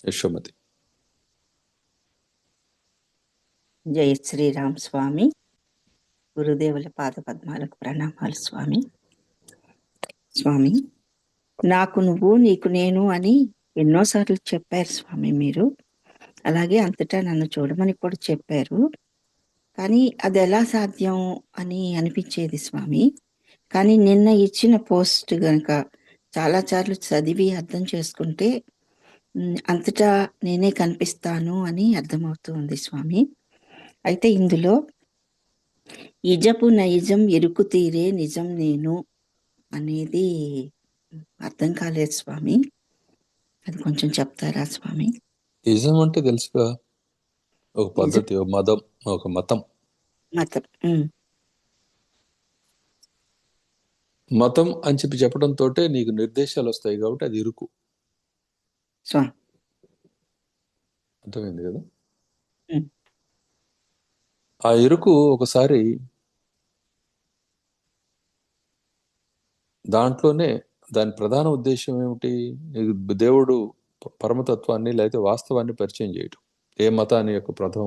యశోమతి. జై శ్రీరామ్ స్వామి. గురుదేవుల పాద పద్మాలకు ప్రణామాలు స్వామి. స్వామి, నాకు నువ్వు నీకు నేను అని ఎన్నోసార్లు చెప్పారు స్వామి మీరు. అలాగే అంతటా నన్ను చూడమని కూడా చెప్పారు. కానీ అది ఎలా సాధ్యం అని అనిపించేది స్వామి. కానీ నిన్న ఇచ్చిన పోస్ట్ గనక చాలాసార్లు చదివి అర్థం చేసుకుంటే అంతటా నేనే కనిపిస్తాను అని అర్థమవుతుంది స్వామి. అయితే ఇందులో ఇజపు నైజం ఎరుకు తీరే నిజం నేను అనేది అర్థం కాలేదు స్వామి. అది కొంచెం చెప్తారా స్వామి? ఇజం అంటే తెలుసుగా, ఒక ఇజం పద్ధతి, ఒక మతం, ఒక మతం. మతం. మతం అని చెప్పి చెప్పడంతో నీకు నిర్దేశాలు వస్తాయి కాబట్టి అది ఇరుకు. స్వామి. అర్థమైంది కదా? ఉమ్. ఆ ఇరుకు ఒకసారి దాంట్లోనే దాని ప్రధాన ఉద్దేశం ఏమిటి? నీకు దేవుడు పరమతత్వాన్ని లేకపోతే వాస్తవాన్ని పరిచయం చేయటం. ఏ మతాన్ని యొక్క ప్రధాన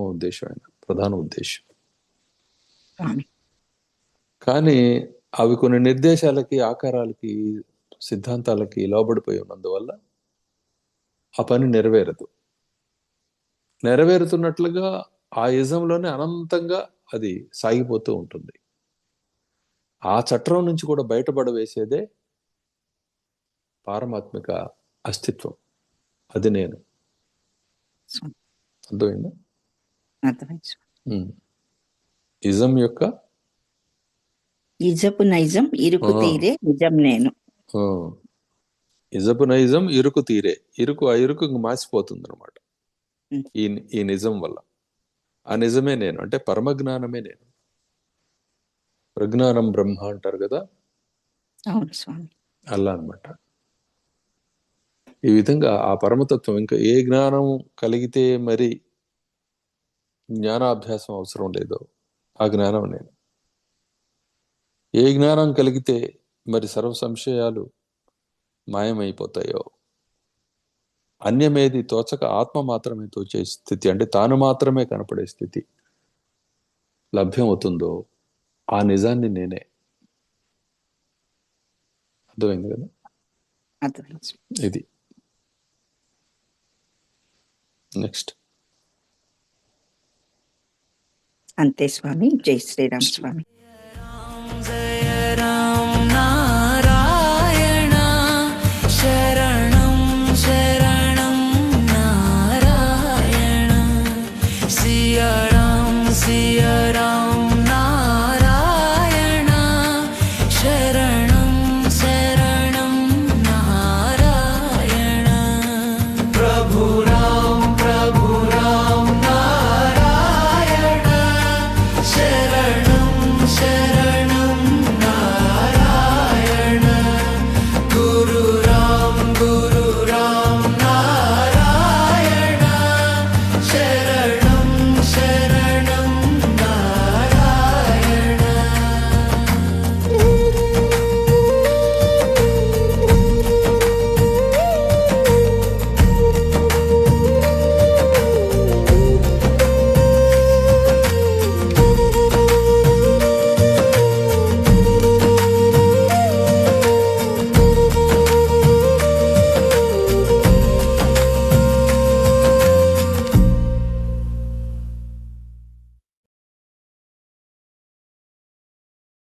ఉద్దేశం. స్వామి. కానీ అవి కొన్ని నిర్దేశాలకి, ఆకారాలకి, సిద్ధాంతాలకి లోబడిపోయి ఉన్నందువల్ల ఆ పని నెరవేరదు. నెరవేరుతున్నట్లుగా ఆ ఇజంలోనే అనంతంగా అది సాగిపోతూ ఉంటుంది. ఆ చట్రం నుంచి కూడా బయటపడవేసేదే పారమాత్మిక అస్తిత్వం. అది నేను. స్వామి. అర్థమైందా? అర్థమైంది స్వామి. ఇజం యొక్క ఇజపు నైజం ఇరుకు తీరే నిజం నేను. ఇజపు నైజం ఇరుకు తీరే. ఆ ఇరుకు మాసిపోతుంది అనమాట ఈ నిజం వల్ల. ఆ నిజమే నేను, అంటే పరమజ్ఞానమే నేను. ప్రజ్ఞానం బ్రహ్మ అంటారు కదా, అవును స్వామి. అలా అనమాట. ఈ విధంగా ఆ పరమతత్వం, ఇంకా ఏ జ్ఞానం కలిగితే మరి జ్ఞానాభ్యాసం అవసరం లేదో ఆ జ్ఞానం నేను. ఏ జ్ఞానం కలిగితే మరి సర్వ సంశయాలు మాయమైపోతాయో, అన్యమేది తోచక ఆత్మ మాత్రమే తోచే స్థితి, అంటే తాను మాత్రమే కనపడే స్థితి లభ్యం అవుతుందో ఆ నిజాన్ని నేనే. అర్థమైంది కదా? అర్థమైంది స్వామి. ఇది నెక్స్ట్. అంతే స్వామి. జై శ్రీరామ్ స్వామి.